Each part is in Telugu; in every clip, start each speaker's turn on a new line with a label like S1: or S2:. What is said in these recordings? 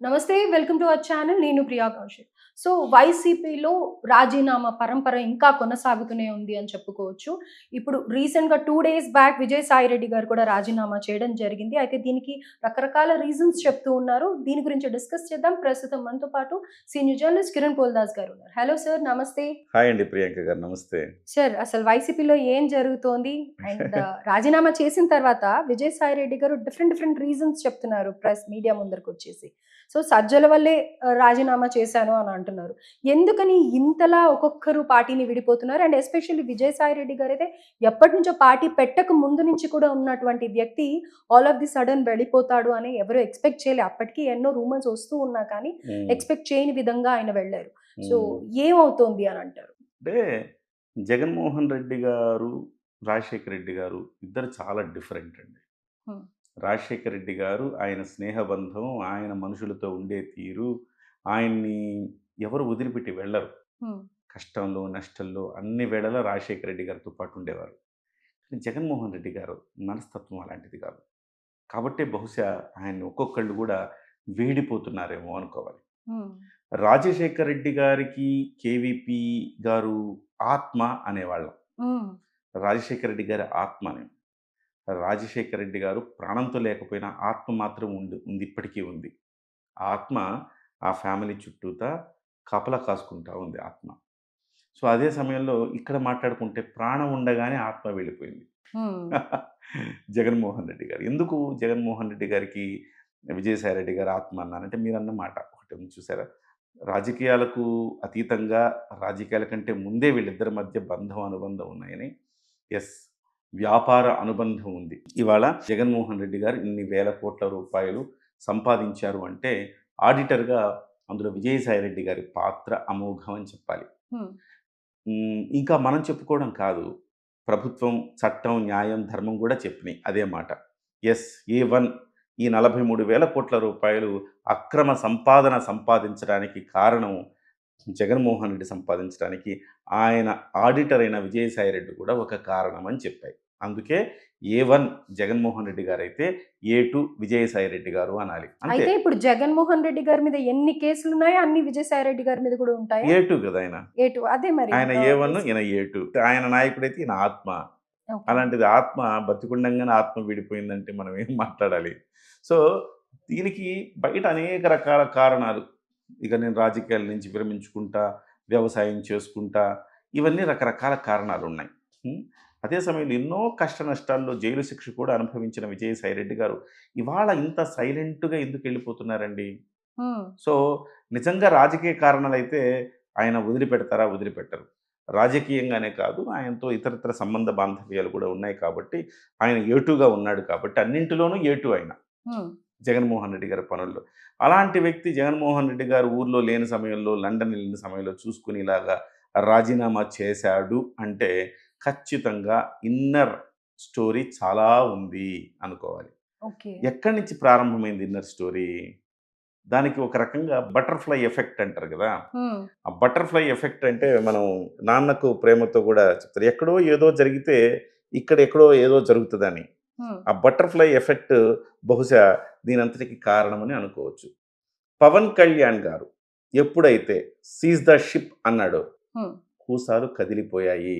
S1: నమస్తే. Welcome to our channel. నేను ప్రియా కౌశిక్. సో, వైసీపీలో రాజీనామా పరంపర ఇంకా కొనసాగుతూనే ఉంది అని చెప్పుకోవచ్చు. ఇప్పుడు రీసెంట్‌గా 2 డేస్ బ్యాక్ విజయసాయిరెడ్డి గారు కూడా రాజీనామా చేయడం జరిగింది. అయితే దీనికి రకరకాల రీజన్స్ చెప్తూ ఉన్నారు. దీని గురించి డిస్కస్ చేద్దాం. ప్రస్తుతం మనతో పాటు సీనియర్ జర్నలిస్ట్ కిరణ్ పోల్దాస్ గారు ఉన్నారు. హలో సార్, నమస్తే.
S2: హాయ్ అండి ప్రియాంక గారు. నమస్తే.
S1: సార్, అసలు వైసీపీలో ఏం జరుగుతోంది? అండ్ రాజీనామా చేసిన తర్వాత విజయసాయిరెడ్డి గారు డిఫరెంట్ డిఫరెంట్ రీజన్స్ చెప్తున్నారు ప్రెస్ మీడియా ముందరకొచ్చేసి. సో, సజ్జల వల్లే రాజీనామా చేశాను అని అంటున్నారు. ఎందుకని ఇంతలా ఒక్కొక్కరు పార్టీని విడిపోతున్నారు? అండ్ ఎస్పెషల్లీ విజయసాయిరెడ్డి గారైతే ఎప్పటినుంచో పార్టీ పెట్టక ముందు నుంచి కూడా ఉన్నటువంటి వ్యక్తి ఆల్ ఆఫ్ ది సడెన్ వెళ్ళిపోతాడు అని ఎవరు ఎక్స్‌పెక్ట్ చేయలే. అప్పటికి ఎన్నో రూమర్స్ వస్తూ ఉన్నా కానీ
S2: హ్మ్.
S1: ఎక్స్‌పెక్ట్ చేయని విధంగా ఆయన వెళ్లారు. సో,
S2: హ్మ్.
S1: ఏమవుతోంది అని అంటారు?
S2: అంటే జగన్మోహన్ రెడ్డి గారు, రాజశేఖర్ రెడ్డి గారు ఇద్దరు చాలా డిఫరెంట్ అండి.
S1: హ్మ్.
S2: రాజశేఖర్ రెడ్డి గారు ఆయన స్నేహబంధం, ఆయన మనుషులతో ఉండే తీరు, ఆయన్ని ఎవరు వదిలిపెట్టి వెళ్లరు.
S1: హ్మ్.
S2: కష్టంలో, నష్టంలో అన్ని వేళలా రాజశేఖర్ రెడ్డి గారితో పాటు ఉండేవారు. కానీ జగన్మోహన్ రెడ్డి గారు మనస్తత్వం అలాంటిది కాదు. కాబట్టే బహుశా ఆయన్ని ఒక్కొక్కళ్ళు గూడా వీడిపోతున్నారేమో అనుకోవాలి.
S1: హ్మ్.
S2: రాజశేఖర్ రెడ్డి గారికి కేవీపీ గారు ఆత్మ అనేవాళ్ళం.
S1: హ్మ్.
S2: రాజశేఖర రెడ్డి గారి ఆత్మ అని. రాజశేఖర రెడ్డి గారు ప్రాణంతో లేకపోయినా ఆత్మ మాత్రం ఉంది ఇప్పటికీ ఉంది. ఆ ఆత్మ ఆ ఫ్యామిలీ చుట్టూతా కాపలా కాసుకుంటా ఉంది ఆత్మ. సో, అదే సమయంలో ఇక్కడ మాట్లాడుకుంటే ప్రాణం ఉండగానే ఆత్మ వెళ్ళిపోయింది.
S1: హ్మ్.
S2: జగన్మోహన్ రెడ్డి గారు. ఎందుకు జగన్మోహన్ రెడ్డి గారికి విజయసాయి రెడ్డి గారి ఆత్మ అన్నానంటే మీరన్న మాట ఒకటి ఉంది చూసారా? రాజకీయాలకు అతీతంగా రాజకీయాల కంటే ముందే వీళ్ళిద్దరి మధ్య బంధం, అనుబంధం ఉన్నాయని. యెస్. వ్యాపార అనుబంధం ఉంది. ఇవాళ జగన్మోహన్ రెడ్డి గారు ఇన్ని వేల కోట్ల రూపాయలు సంపాదించారు అంటే ఆడిటర్‌గా అందులో విజయసాయి రెడ్డి గారి పాత్ర అమోఘం అని చెప్పాలి.
S1: హ్మ్.
S2: ఇంకా మనం చెప్పుకోవడం కాదు. ప్రభుత్వం, చట్టం, న్యాయం, ధర్మం గూడా చెప్పినియి అదే మాట. యెస్. ఏ1 ఈ 43,000,00,00,000 రూపాయలు అక్రమ సంపాదన సంపాదించడానికి కారణం జగన్మోహన్ రెడ్డి సంపాదించడానికి ఆయన ఆడిటర్ అయిన విజయసాయి రెడ్డి కూడా ఒక కారణం అని చెప్పాయి. అందుకే ఏ1 జగన్మోహన్ రెడ్డి గారైతే, ఏ2 విజయసాయి రెడ్డి గారు అనాలి. అంతే.
S1: అయితే ఇప్పుడు జగన్మోహన్ రెడ్డి గారి మీద ఎన్ని కేసులున్నాయో అన్ని విజయసాయి రెడ్డి గారి మీద కూడా ఉంటాయా?
S2: ఏ2 గదా! ఆయన.
S1: ఏటు అదే మరి
S2: ఆయన ఏ1,
S1: కేసులు.
S2: ఈయన ఏ2. ఆయన నాయకుడైతే ఈయన ఆత్మ.
S1: ఓకే.
S2: అలాంటిది ఆత్మ బతికుండంగానే ఆత్మ విడిపోయిందంటే మనం ఏం మాట్లాడాలి? సో, దీనికి బయట అనేక రకాల కారణాలు. ఇక నేను రాజకీయాల నుంచి విరమించుకుంటా, వ్యవసాయం చేసుకుంటా, ఇవన్నీ రకరకాల కారణాలున్నాయి. హ్మ్. అదే సమయంలో ఎన్నో కష్ట నష్టాల్లో జైలు శిక్ష కూడా అనుభవించిన విజయసాయి రెడ్డి గారు ఇవాళ ఇంత సైలెంట్‌గా ఎందుకెళ్ళిపోతున్నారండి?
S1: హ్మ్.
S2: సో, నిజంగా రాజకీయ కారణాలైతే ఆయన వదిలిపెడతారా? వదిలిపెట్టరు. రాజకీయంగానే కాదు, ఆయనతో ఇతరితర సంబంధ బాంధవ్యాలు కూడా ఉన్నాయి కాబట్టి, ఆయన ఏటుగా ఉన్నాడు కాబట్టి, అన్నింటిలోనూ ఏటు ఆయన.
S1: హ్మ్.
S2: జగన్మోహన్ రెడ్డి గారి పనుల్లో. అలాంటి వ్యక్తి జగన్మోహన్ రెడ్డి గారు ఊర్లో లేని సమయంలో, లండన్ ఎళ్ళిన సమయంలో చూసుకొని ఇలాగా రాజీనామా చేశాడు అంటే, ఖచ్చితంగా ఇన్నర్ స్టోరీ చాలా ఉంది అనుకోవాలి.
S1: ఓకే.
S2: ఎక్కడి నుంచి ప్రారంభమైంది ఇన్నర్ స్టోరీ? దానికి ఒక రకంగా బటర్‌ఫ్లై ఎఫెక్ట్ అంటారు గదా!
S1: హ్మ్.
S2: ఆ బటర్‌ఫ్లై ఎఫెక్ట్ అంటే మనం నాన్నకు ప్రేమతో గూడా చెప్తారు. ఎక్కడో ఏదో జరిగితే ఇక్కడ ఎక్కడో ఏదో జరుగుతదని.
S1: హ్మ్.
S2: ఆ బటర్‌ఫ్లై ఎఫెక్ట్ బహుశా దీనంతటికి కారణమని అనుకోవచ్చు. పవన్ కళ్యాణ్ గారు ఎప్పుడైతే సీజ్ ద షిప్ అన్నాడో
S1: హ్మ్.
S2: కూసాలు కదిలిపోయాయి.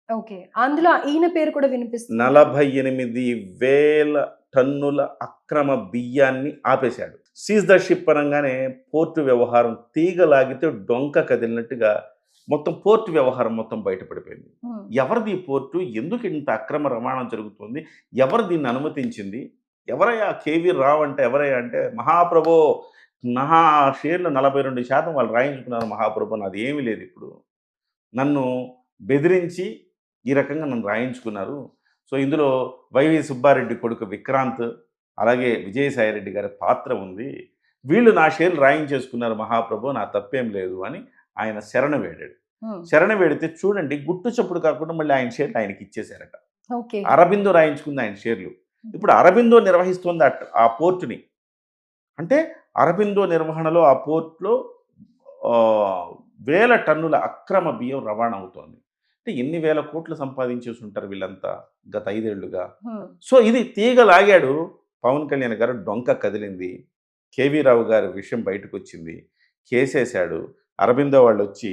S1: ఓకే. అందులో ఈయన పేరు కూడా వినిపిస్తుంది.
S2: 48,000 టన్నుల అక్రమ బియ్యాన్ని ఆపేశాడు. సీజ్ ద షిప్ అనంగానే పోర్ట్ వ్యవహారం తీగ లాగితే డొంక కదిలినట్టుగా మొత్తం పోర్ట్ వ్యవహారం మొత్తం బయటపడిపోయింది.
S1: హ్మ్.
S2: ఎవరిది ఈ పోర్టు? ఎందుకు ఇంత అక్రమ రవాణా జరుగుతుంది? ఎవరు దీన్ని అనుమతించింది? ఎవరయ్యా కేవీ రావ్ అంటే ఎవరయ్యా అంటే, మహాప్రభో నా షేర్లు 42% వాళ్ళు రాయించుకున్నారు మహాప్రభో నాదేమీ లేదిప్పుడు. నన్ను బెదిరించి ఈ రకంగా నన్ను రాయించుకున్నారు. సో, ఇందులో వైవి సుబ్బారెడ్డి కొడుకు విక్రాంత్, అలాగే విజయసాయిరెడ్డి గారి పాత్ర ఉంది. వీళ్ళు నా షేర్లు రాయించేసుకున్నారు మహాప్రభో నా తప్పేం లేదు అని ఆయన శరణు వేడాడు.
S1: హ్మ్.
S2: శరణు వేడితే చూడండి గుట్టు చప్పుడు కాకుండా మళ్ళీ ఆయన షేర్లు ఆయనకిచ్చేసారట.
S1: ఓకే.
S2: అరబిందో రాయించుకుంది ఆయన షేర్లు. ఇప్పుడు అరబిందో నిర్వహిస్తోంది ఆ పోర్ట్‌ని. అంటే అరబిందో నిర్వహణలో ఆ పోర్ట్‌లో వేల టన్నుల అక్రమ బియ్యం రవాణా అవుతోంది. అంటే ఎన్ని వేల కోట్లు సంపాదించేసుంటారు వీళ్ళంతా గత 5 ఏళ్లుగా.
S1: హ్మ్.
S2: సో, ఇది తీగ లాగాడు పవన్ కళ్యాణ్ గారు డొంక కదిలింది. కేవీ రావు గారి విషయం బయటకొచ్చింది. కేసేశాడు. అరబిందో వాళ్ళొచ్చి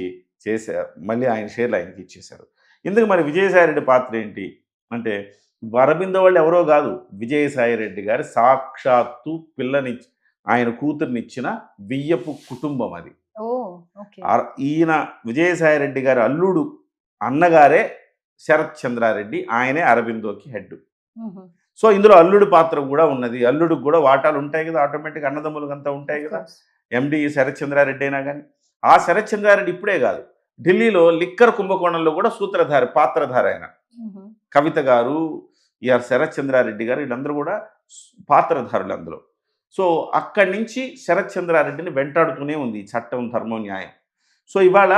S2: మళ్ళీ ఆయన షేర్లు ఆయనకి ఇచ్చేశారు. ఇందుకు మరి విజయసాయిరెడ్డి పాత్ర ఏంటి? అంటే అరబిందో వాళ్ళు ఎవరో గాదు. విజయసాయిరెడ్డి గారు సాక్షాత్తు ఆయన కూతురినిచ్చిన బియ్యపు కుటుంబం అది.
S1: ఓహ్! ఓకే.
S2: ఈయన విజయసాయిరెడ్డి గారి అల్లుడు అన్నగారే శరత్ చంద్రారెడ్డి. ఆయనే అరబిందోకి హెడ్.
S1: హుహు.
S2: సో, ఇందులో అల్లుడి పాత్ర గూడా ఉన్నది. అల్లుడికి గూడా వాటాలు ఉంటాయి గదా! ఆటోమేటిక్‌గా అన్నదమ్ములకంతా ఉంటాయి
S1: ఆఫ్
S2: గదా!
S1: కోర్స్.
S2: ఎండీ శరత్ చంద్రారెడ్డి అయినా గాని. ఆ శరత్ చంద్రారెడ్డి ఇప్పుడే గాదు. ఢిల్లీలో లిక్కర్ కుంభకోణంలో గూడా పాత్రధారి ఆయన.
S1: హుహు.
S2: కవిత గారు, శరత్ చంద్రారెడ్డి గారు వీళ్ళందరూ గూడా పాత్రధారులు అందులో. సో, అక్కడి నుంచి శరత్ చంద్రారెడ్డిని వెంటాడుతూనే ఉంది ఈ చట్టం, ధర్మం, న్యాయం. సో, ఇవాళ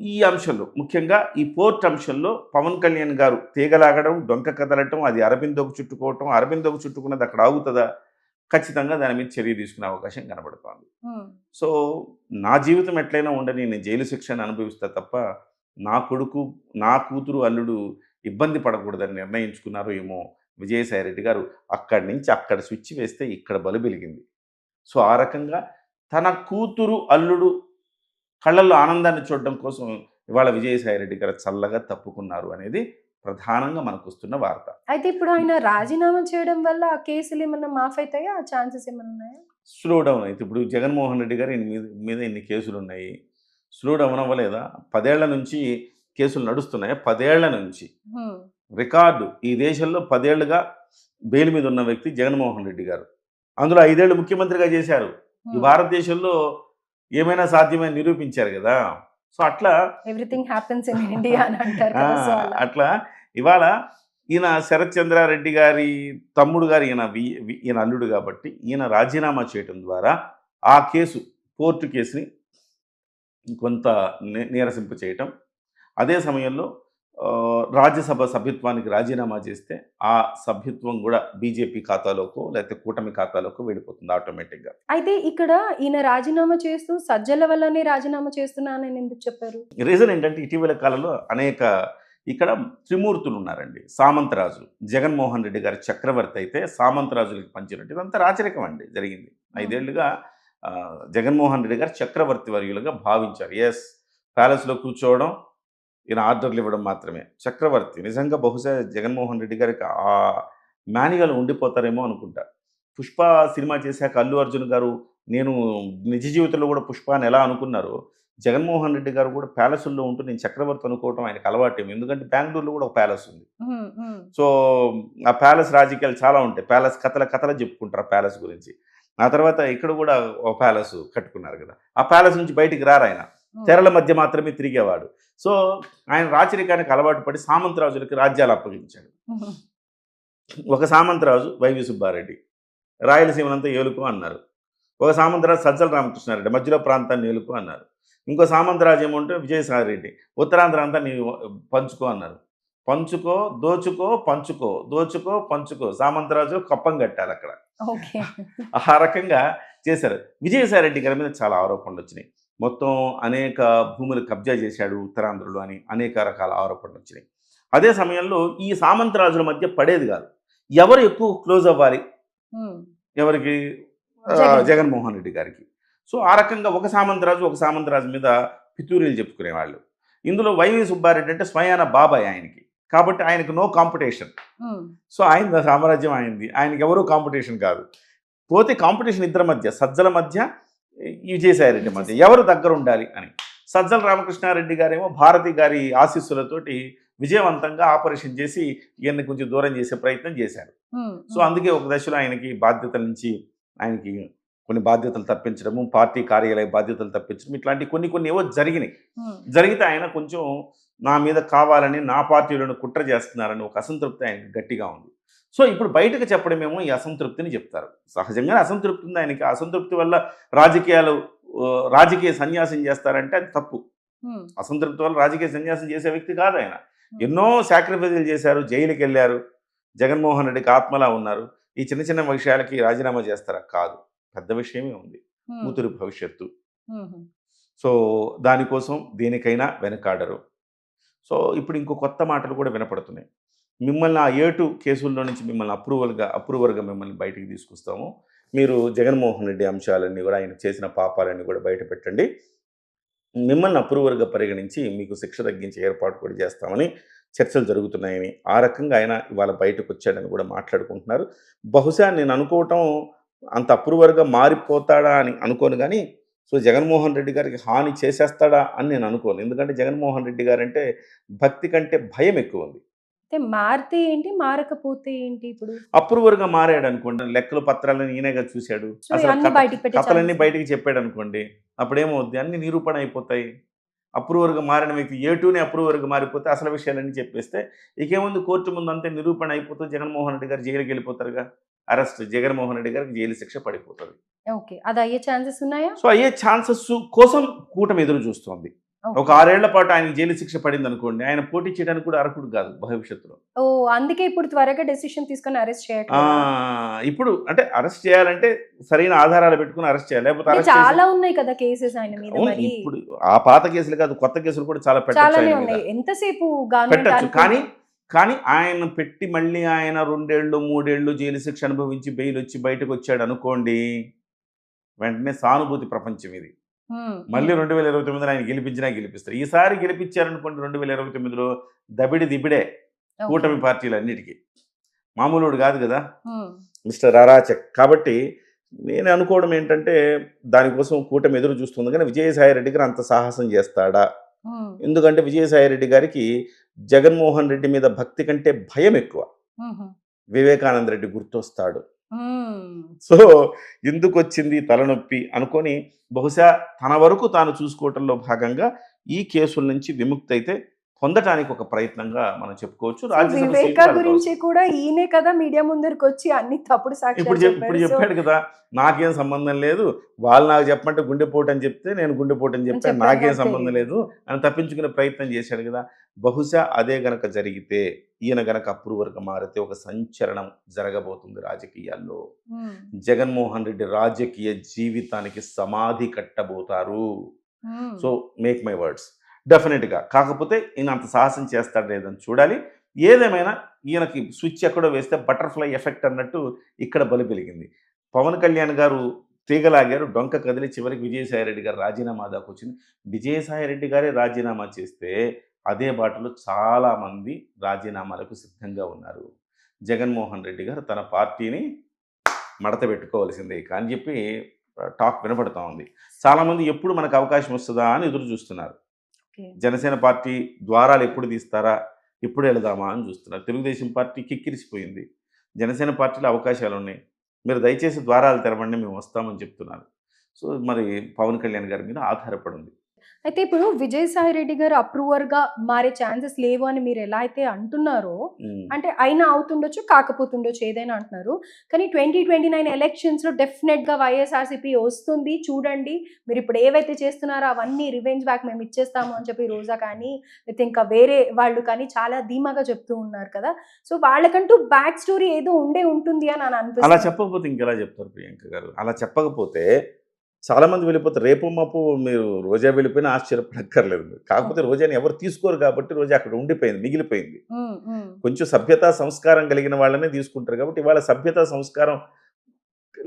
S2: ఈ అంశంలో ముఖ్యంగా ఈ పోర్ట్ అంశంలో పవన్ కళ్యాణ్ గారు తీగలాగడం, డొంక కదలటం, అది అరబిందోకు చుట్టుకోవటం, అరబిందోకు చుట్టుకున్నది అక్కడ ఆగుతదా? ఖచ్చితంగా దాని మీద చర్య తీసుకునే అవకాశం కనబడుతోంది.
S1: హ్మ్.
S2: సో, నా జీవితం ఎట్లయినా ఉండని, నేను జైలు శిక్షను అనుభవిస్తా తప్ప, నా కొడుకు, నా కూతురు, అల్లుడు ఇబ్బంది పడకూడదని నిర్ణయించుకున్నారో ఏమో విజయసాయిరెడ్డి గారు. అక్కడి నుంచి అక్కడ స్విచ్ వేస్తే ఇక్కడ బల్బు వెలిగింది. సో, ఆ రకంగా తన కూతురు, అల్లుడు కళ్ళల్లో ఆనందాన్ని చూడడం కోసం ఇవాళ విజయసాయిరెడ్డి గారు చల్లగా తప్పుకున్నారు అనేది ప్రధానంగా మనకొస్తున్న వార్త.
S1: అయితే ఇప్పుడు ఆయన రాజీనామా చేయడం వల్ల ఆ కేసులేమన్నా మాఫ్ అయితాయా? ఆ ఛాన్సెస్ ఏమన్నా ఉన్నాయా?
S2: స్లో డౌన్ అయితే ఇప్పుడు జగన్మోహన్ రెడ్డి గారు ఈయన మీద ఇన్ని కేసులున్నాయి. స్లో డౌన్ అవ్వలేదా? 10 ఏళ్ల నుంచి కేసులు నడుస్తున్నాయా? 10 ఏళ్ల నుంచి.
S1: హ్మ్.
S2: రికార్డు ఈ దేశంలో 10 ఏళ్లుగా బెయిల్ మీద ఉన్న వ్యక్తి జగన్మోహన్ రెడ్డి గారు. అందులో 5 ఏళ్ళు ముఖ్యమంత్రిగా చేశారు. ఈ
S1: హ్మ్.
S2: భారతదేశంలో ఏమైనా సాధ్యమని నిరూపించారు గదా! సో, అట్లా
S1: ఎవ్రీథింగ్ హ్యాపెన్స్ ఇన్ ఇండియా అని అంటారు
S2: ఆ!
S1: కదా! సో అలా.
S2: అట్లా ఇవాళ ఈయన శరత్ చంద్రారెడ్డి గారి తమ్ముడు గారు ఈయన అల్లుడు గాబట్టి, ఈయన రాజీనామా చేయటం ద్వారా ఆ కేసు, కోర్టు కేసుని కొంత నీరసింప చేయటం. అదే సమయంలో రాజ్యసభ సభ్యత్వానికి రాజీనామా చేస్తే, ఆ సభ్యత్వం గూడా బీజేపీ ఖాతాలోకో, లేకపోతే కూటమి ఖాతాలోకో వెళ్ళిపోతుంది ఆటోమేటిక్‌గా.
S1: అయితే ఇక్కడ ఈయన రాజీనామా చేస్తూ సజ్జల వల్లనే రాజీనామా చేస్తున్నానని ఎందుకు చెప్పారు?
S2: రీజన్ ఏంటంటే ఇటీవల కాలంలో ఇక్కడ త్రిమూర్తులున్నారండి. సామంతరాజు, జగన్మోహన్ రెడ్డి గారి చక్రవర్తి అయితే సామంతరాజులకి పంచినట్టు ఇదంతా రాచరికం అండి జరిగింది. 5 ఏళ్లుగా జగన్మోహన్ రెడ్డి గారు చక్రవర్తి వర్యులుగా భావించారు. ప్యాలెస్‌లో కూర్చోవడం, ఈయన ఆర్డర్‌లు ఇవ్వడం మాత్రమే. చక్రవర్తి నిజంగా బహుశా జగన్మోహన్ రెడ్డి గారికి ఆ మాన్యువల్ ఉండిపోతారేమో అనుకుంటా. 'పుష్ప' సినిమా చేశాక అల్లు అర్జున్ గారు నేను నిజ జీవితంలో కూడా 'పుష్ప' అని ఎలా అనుకున్నారో, జగన్మోహన్ రెడ్డి గారు కూడా ప్యాలెసుల్లో ఉంటూ నేను చక్రవర్తి అనుకోవటం ఆయనకు అలవాటేమో. ఎందుకంటే బెంగుళూరులో కూడా ఒక ప్యాలెస్ ఉంది.
S1: హ్మ్. హ్మ్.
S2: సో, ఆ ప్యాలెస్ రాజకీయాలు చాలా ఉంటాయి. ప్యాలెస్ కథలు చెప్పుకుంటారు ఆ ప్యాలెస్ గురించి. ఆ తర్వాత ఇక్కడ కూడా ఒక ప్యాలెస్ కట్టుకున్నారు కదా! ఆ ప్యాలెస్ నుంచి బయటికి రారాయన.
S1: హ్మ్.
S2: తెరల మధ్య మాత్రమే తిరిగేవాడు. సో, ఆయన రాచరికానికి అలవాటు పడి సామంతరాజులకి రాజ్యాలు అప్పగించాడు.
S1: హుహు.
S2: ఒక సామంతరాజు వైవి సుబ్బారెడ్డి. రాయలసీమనంతా ఏలుకో అన్నారు. ఒక సామంతరాజు సజ్జల రామకృష్ణారెడ్డి మధ్యలో ప్రాంతాన్ని ఏలుకో అన్నారు. ఇంకో సామంతరాజు ఏమంటే విజయసాయిరెడ్డి ఉత్తరాంధ్ర అంతా నీవు పంచుకో అన్నారు. పంచుకో, దోచుకో, పంచుకో, దోచుకో, పంచుకో. సామంతరాజు కప్పం కట్టాలక్కడ.
S1: ఓకే.
S2: ఆ రకంగా చేశారు. విజయసాయిరెడ్డి గారి మీద చాలా ఆరోపణలొచ్చినాయి. మొత్తం అనేక భూములు కబ్జా చేశాడు ఉత్తరాంధ్రలో అని అనేక రకాల ఆరోపణలొచ్చినాయి. అదే సమయంలో ఈ సామంతరాజుల మధ్య పడేది గాదు. ఎవరు ఎక్కువ క్లోజ్ అవ్వాలి?
S1: హ్మ్.
S2: ఎవరికి?
S1: జగన్.
S2: జగన్మోహన్ రెడ్డి గారికి. సో, ఆ రకంగా ఒక సామంతరాజు మీద పితూరీలు చెప్పుకునేవాళ్ళు. ఇందులో వైవి సుబ్బారెడ్డి అంటే స్వయాన బాబాయ్ ఆయనకి. కాబట్టి ఆయనకు నో కాంపిటీషన్.
S1: హ్మ్.
S2: సో, ఆయన సామ్రాజ్యం ఆయనది. ఆయనకెవరు కాంపిటీషన్ కాదు. పోతే కాంపిటీషన్ ఇద్దరి మధ్య, సజ్జల మధ్య, ఈ విజయసాయిరెడ్డి మధ్య. ఎవరు దగ్గరుండాలి అని. సజ్జల రామకృష్ణారెడ్డి గారేమో భారతి గారి ఆశీస్సులతోటి విజయవంతంగా ఆపరేషన్ చేసి ఈయన్ని కొంచెం దూరం చేసే ప్రయత్నం చేశారు.
S1: హ్మ్.
S2: సో,
S1: హ్మ్.
S2: అందుకే ఒక దశలో ఆయనకి కొన్ని బాధ్యతలు తప్పించడము, పార్టీ కార్యాలయ బాధ్యతలు తప్పించడం ఇట్లాంటివి కొన్ని ఏవో జరిగినాయి.
S1: హ్మ్.
S2: జరిగితే ఆయన కొంచెం నా మీద కావాలని, నా పార్టీలోని కుట్ర చేస్తున్నారని ఒక అసంతృప్తి ఆయనకి గట్టిగా ఉంది. సో, ఇప్పుడు బయటకు చెప్పడమేమో ఈ అసంతృప్తిని చెప్తారు. సహజంగానే అసంతృప్తి ఉంది ఆయనకి. ఆ అసంతృప్తి వల్ల రాజకీయ సన్యాసం చేస్తారంటే అది తప్పు.
S1: హ్మ్.
S2: అసంతృప్తి వల్ల రాజకీయ సన్యాసం చేసే వ్యక్తి కాదాయన.
S1: హ్మ్.
S2: ఎన్నో సాక్రిఫైజులు చేశారు. జైలుకెళ్లారు. జగన్మోహన్ రెడ్డికి ఆత్మలా ఉన్నారు. ఈ చిన్న విషయాలకి రాజీనామా చేస్తారా? కాదు. పెద్ద విషయమే ఉంది.
S1: హ్మ్.
S2: కూతురి భవిష్యత్తు.
S1: హుహు.
S2: సో, దానికోసం దేనికైనా వెనకాడరు. సో, ఇప్పుడు ఇంకో కొత్త మాటలు కూడా వినపడుతున్నాయి. మిమ్మల్ని ఆ A2 కేసుల్లో నుంచి మిమ్మల్ని అప్రూవర్‌గా మిమ్మల్ని బయటికి తీసుకొస్తాము. మీరు జగన్మోహన్ రెడ్డి అంశాలన్నీ కూడా ఆయన చేసిన పాపాలన్నీ కూడా బయట పెట్టండి. మిమ్మల్ని అప్రూవర్‌గా పరిగణించి మీకు శిక్ష తగ్గించే ఏర్పాటు కూడా చేస్తామని చర్చలు జరుగుతున్నాయని, ఆ రకంగా ఆయన ఇవాళ బయటకొచ్చాడని కూడా మాట్లాడుకుంటున్నారు. బహుశా నేను అనుకోవటం అంత అప్రూవర్‌గా మారిపోతాడా అని అనుకోను గానీ, సో, జగన్మోహన్ రెడ్డి గారికి హాని చేసేస్తాడా అని నేను అనుకోను. ఎందుకంటే జగన్మోహన్ రెడ్డి గారంటే భక్తి కంటే భయం ఎక్కువుంది.
S1: అయితే మారితే ఏంటి? మారకపోతే ఏంటి ఇప్పుడు?
S2: అప్రూవర్‌గా మారాడనుకోండి, లెక్కలు పత్రాలన్నీ ఈయనేగా చూసాడు.
S1: సో,
S2: అసలు
S1: అన్నీ బయటికి పెట్టే
S2: కథలన్నీ
S1: ఛాన్సెస్
S2: బయటికి చెప్పాడనుకోండి, అప్పుడేమవుద్ది? అన్నీ నిరూపణ అయిపోతాయి. అప్రూవర్‌గా మారిన వ్యక్తి ఏ2ని అప్రూవర్‌గా మారిపోతే అసలు విషయాలన్నీ చెప్పేస్తే, ఇకేముంది కోర్టు ముందు అంతే నిరూపణ అయిపోతే జగన్మోహన్ రెడ్డి గారు జైలుకెళ్ళిపోతారుగా. అరెస్ట్ జగన్మోహన్ రెడ్డి గారికి జైలు శిక్ష పడిపోతది.
S1: ఓకే. అది అయ్యే ఛాన్సెస్ ఉన్నాయా?
S2: సో, అయ్యే ఛాన్సెస్ కోసం కూటమి ఎదురు చూస్తోంది. ఒక
S1: ఓకే.
S2: 6 ఏళ్ల పాటు ఆయనకి జైలు శిక్ష పడిందనుకోండి, ఆయన పోటీ చేయడానికి కూడా అర్హుడు కాదు భవిష్యత్తులో.
S1: ఓహ్! అందుకే ఇప్పుడు త్వరగా డెసిషన్ తీసుకొని అరెస్ట్
S2: ఆ!
S1: చేయట్లేదా?
S2: ఇప్పుడు అంటే అరెస్ట్ చేయాలంటే సరైన ఆధారాలు పెట్టుకొని అరెస్ట్ చేయాలి. లేకపోతే
S1: అంటే
S2: అరెస్ట్ చేసి
S1: చాలా ఉన్నాయి కదా కేసెస్ ఆయన మీద
S2: అవును.
S1: మరి.
S2: ఇప్పుడు ఆ పాత కేసులు కాదు, కొత్త కేసులు కూడా చాలా పెట్టొచ్చు
S1: చాలానే
S2: ఆయన మీద.
S1: ఉన్నాయి. ఎంతసేపు గవర్నమెంట్
S2: పెట్టొచ్చు. కానీ,
S1: అనుకుంది.
S2: కానీ ఆయన పెట్టి మళ్ళీ ఆయన 2 ఏళ్ళు, 3 ఏళ్ళు జైలు శిక్ష అనుభవించి బెయిలొచ్చి బయటకొచ్చాడనుకోండి, వెంటనే సానుభూతి ప్రపంచం ఇది.
S1: హ్మ్.
S2: మళ్ళీ
S1: హ్మ్.
S2: 2029లో ఆయన గెలిపించినా గెలిపిస్తారు. ఈసారి గెలిపించారనుకోండి 2029లో దిబిడే
S1: ఓకే.
S2: కూటమి పార్టీలన్నిటికి. మామూలోడు కాదు కదా!
S1: హ్మ్.
S2: మిస్టర్ అరాచక్. కాబట్టి నేను అనుకోవడం ఏంటంటే, దానికోసం కూటమి ఎదురు చూస్తుంది గానీ, విజయసాయి రెడ్డి గారు అంత సాహసం చేస్తాడా?
S1: హ్మ్.
S2: ఎందుకంటే విజయసాయి రెడ్డి గారికి జగన్మోహన్ రెడ్డి మీద భక్తి కంటే భయం ఎక్కువ.
S1: హుహు.
S2: వివేకానంద రెడ్డి గుర్తొస్తాడు.
S1: హ్మ్.
S2: సో, ఎందుకొచ్చింది తలనొప్పి అనుకోని బహుశా తన వరకు తాను చూసుకోవటంలో భాగంగా ఈ కేసుల నుంచి విముక్తయితే పొందటానికి ఒక ప్రయత్నంగా మనం చెప్పుకోవచ్చు.
S1: సో,
S2: రాజ్యసభ సీటు
S1: వివేక
S2: వాళ్ళకి
S1: గురించి
S2: అవసరం.
S1: కూడా ఈయనే కదా మీడియా ముందరికొచ్చి అన్ని తప్పుడు సాక్ష్యాలు
S2: ఇప్పుడు
S1: చెప్పాడు. సో,
S2: చెప్పాడు కదా! నాకేం సంబంధం లేదు. వాళ్ళు నాకు చెప్పమంటే గుండెపోటని చెప్తే, నేను గుండెపోటని
S1: అని
S2: చెప్పాను.
S1: చెప్పాడు.
S2: నాకేం
S1: నాకు
S2: సంబంధం
S1: తెలీదు.
S2: లేదు అని తప్పించుకునే ప్రయత్నం చేశాడు కదా! బహుశా అదే గనక జరిగితే, ఈయన గనక అప్రూవర్‌గా మారితే ఒక సంచలనం జరగబోతుంది రాజకీయాల్లో.
S1: హ్మ్.
S2: జగన్మోహన్ రెడ్డి రాజకీయ జీవితానికి సమాధి కట్టబోతారు.
S1: హ్మ్.
S2: So, make my words. డెఫినిట్‌గా. కాకపోతే ఈయన అంత సాహసం చేస్తాడో లేదని చూడాలి. ఏదేమైనా ఈయనకి స్విచ్ ఎక్కడో వేస్తే బటర్‌ఫ్లై ఎఫెక్ట్ అన్నట్టు ఇక్కడ బలి వెలిగింది. పవన్ కళ్యాణ్ గారు తీగలాగారు, డొంక కదిలి చివరికి విజయసాయిరెడ్డి గారు రాజీనామా దాకొచ్చింది. విజయసాయిరెడ్డి గారే రాజీనామా చేస్తే అదే బాటలో చాలామంది రాజీనామాలకు సిద్ధంగా ఉన్నారు. జగన్మోహన్ రెడ్డి గారు తన పార్టీని మడత పెట్టుకోవాల్సిందే ఇక అని చెప్పి టాక్ వినపడతా ఉంది. చాలామంది ఎప్పుడు మనకు అవకాశం వస్తదా అని ఎదురు చూస్తున్నారు.
S1: ఓకే.
S2: జనసేన పార్టీ ద్వారాలు ఎప్పుడు తీస్తారా? ఎప్పుడు ఎళదామా అని చూస్తున్నారు. తెలుగుదేశం పార్టీ కిక్కిరిసిపోయింది. జనసేన పార్టీలో అవకాశాలున్నాయి. మీరు దయచేసి ద్వారాలు తెరవండి మేము వస్తామని చెప్తున్నారు. సో, మరి పవన్ కళ్యాణ్ గారి మీద ఆధారపడుంది.
S1: అయితే ఇప్పుడు విజయసాయి రెడ్డి గారు అప్రూవర్‌గా మారే ఛాన్సెస్ లేవు అని మీరు ఎలా అయితే అంటున్నారో,
S2: హ్మ్.
S1: అంటే అయినా అవుతుండొచ్చు, కాకపోతుండొచ్చు ఏదైనా అంటున్నారు. కానీ 2029 ఎలక్షన్స్‌లో డెఫినెట్‌గా వైఎస్ఆర్‌సీపీ వస్తుంది చూడండి. మీరిప్పుడు ఏవైతే చేస్తున్నారో అవన్నీ రివెంజ్ బ్యాక్ మేము ఇచ్చేస్తాము అని చెప్పి రోజా కానీ, లేతే ఇంకా వేరే వాళ్ళు కానీ చాలా ధీమాగా చెప్తూ ఉన్నారు కదా! సో, వాళ్ళకంటూ బ్యాక్ స్టోరీ ఏదో ఉండే ఉంటుంది అని
S2: అలా
S1: అనిపిస్తుంది.
S2: చెప్పకపోతే ఇంకెలా చెప్తారు ప్రియాంక గారు? అలా చెప్పకపోతే చాలామంది వెళ్ళిపోతారు. రేపో మాపో మీరు రోజా వెళ్ళిపోయినా ఆశ్చర్యపడక్కర్లేదు మీరు. కాకపోతే
S1: ఓకే.
S2: రోజాని ఎవరు తీసుకోరు కాబట్టి రోజా అక్కడ ఉండిపోయింది, మిగిలిపోయింది.
S1: హ్మ్. హ్మ్.
S2: కొంచెం సభ్యతా సంస్కారం కలిగిన వాళ్ళనే తీసుకుంటారు కాబట్టి ఇవాళ సభ్యతా సంస్కారం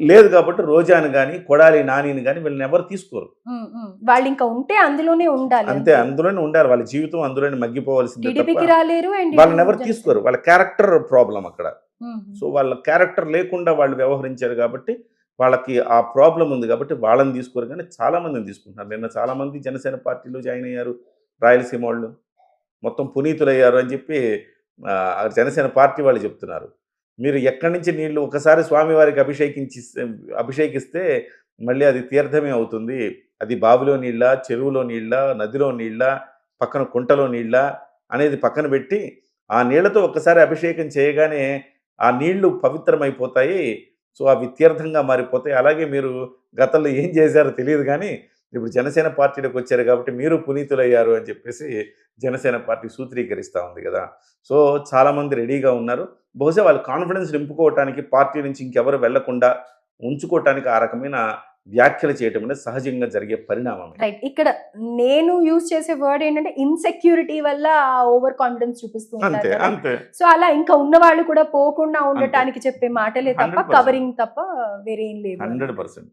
S2: లేదు కాబట్టి రోజాని గాని, కొడాలి నానిని గాని వీళ్ళని ఎవరు తీసుకోరు.
S1: హ్మ్. హ్మ్. వాళ్ళింకా ఉంటే అందులోనే ఉండాలి
S2: అంతే
S1: అంతే.
S2: అందులోనే ఉండాలి. వాళ్ళ జీవితం అందులోనే మగ్గిపోవాల్సిందే తప్ప
S1: టీడీపీకి రాలేరు అండ్ ఇటు
S2: వాళ్ళని ఎవరు
S1: జనసేన.
S2: తీసుకోరు. వాళ్ళ క్యారెక్టర్ ప్రాబ్లమ్ అక్కడ.
S1: హుహు.
S2: సో, వాళ్ళ క్యారెక్టర్ లేకుండా వాళ్ళు వ్యవహరించారు కాబట్టి, వాళ్ళకి ఆ ప్రాబ్లమ్ ఉంది కాబట్టి వాళ్ళని తీసుకోరు గానీ చాలా మందిని తీసుకుంటున్నారు. నిన్న చాలామంది జనసేన పార్టీలో జాయిన్ అయ్యారు. రాయలసీమ వాళ్ళు. మొత్తం పునీతులయ్యారు అని చెప్పి జనసేన పార్టీ వాళ్ళు చెప్తున్నారు. మీరు ఎక్కడి నుంచి నీళ్లు ఒకసారి స్వామివారికి అభిషేకిస్తే మళ్ళీ అది తీర్థమే అవుతుంది. అది బావిలో నీళ్ళా, చెరువులో నీళ్ళా, నదిలో నీళ్ళా, పక్కన కుంటలో నీళ్ళా అనేది పక్కన పెట్టి, ఆ నీళ్లతో ఒక్కసారి అభిషేకం చేయగానే ఆ నీళ్లు పవిత్రమైపోతాయి. సో, అవి తీర్థంగా మారిపోతాయి. అలాగే మీరు గతంలో ఏం చేశారో తెలీదు గానీ, ఇప్పుడు జనసేన పార్టీలోకొచ్చారు కాబట్టి మీరు పునీతులయ్యారు అని చెప్పేసి జనసేన పార్టీ సూత్రీకరిస్తా ఉంది గదా! సో, చాలామంది రెడీగా ఉన్నారు. బహుశా వాళ్ళు కాన్ఫిడెన్స్ నింపుకోవటానికి పార్టీ నుంచి ఇంకెవరు వెళ్ళకుండా ఉంచుకోవటానికి ఆ రకమైన వ్యాఖ్యలు చేయటం అనేది సహజంగా జరిగే పరిణామం.
S1: రైట్. ఇక్కడ నేను యూజ్ చేసే వర్డ్ ఏంటంటే ఇన్సెక్యూరిటీ వల్ల ఓవర్ కాన్ఫిడెన్స్ చూపిస్తూ ఉంటారు
S2: అంతే
S1: కదా.
S2: అంతే
S1: సో అలా ఇంకా ఉన్న వాళ్ళు కూడా పోకుండా ఉండటానికి చెప్పే మాటలే తప్ప
S2: 100%.
S1: కవరింగ్ తప్ప వేరే ఏం లేదు.
S2: 100%.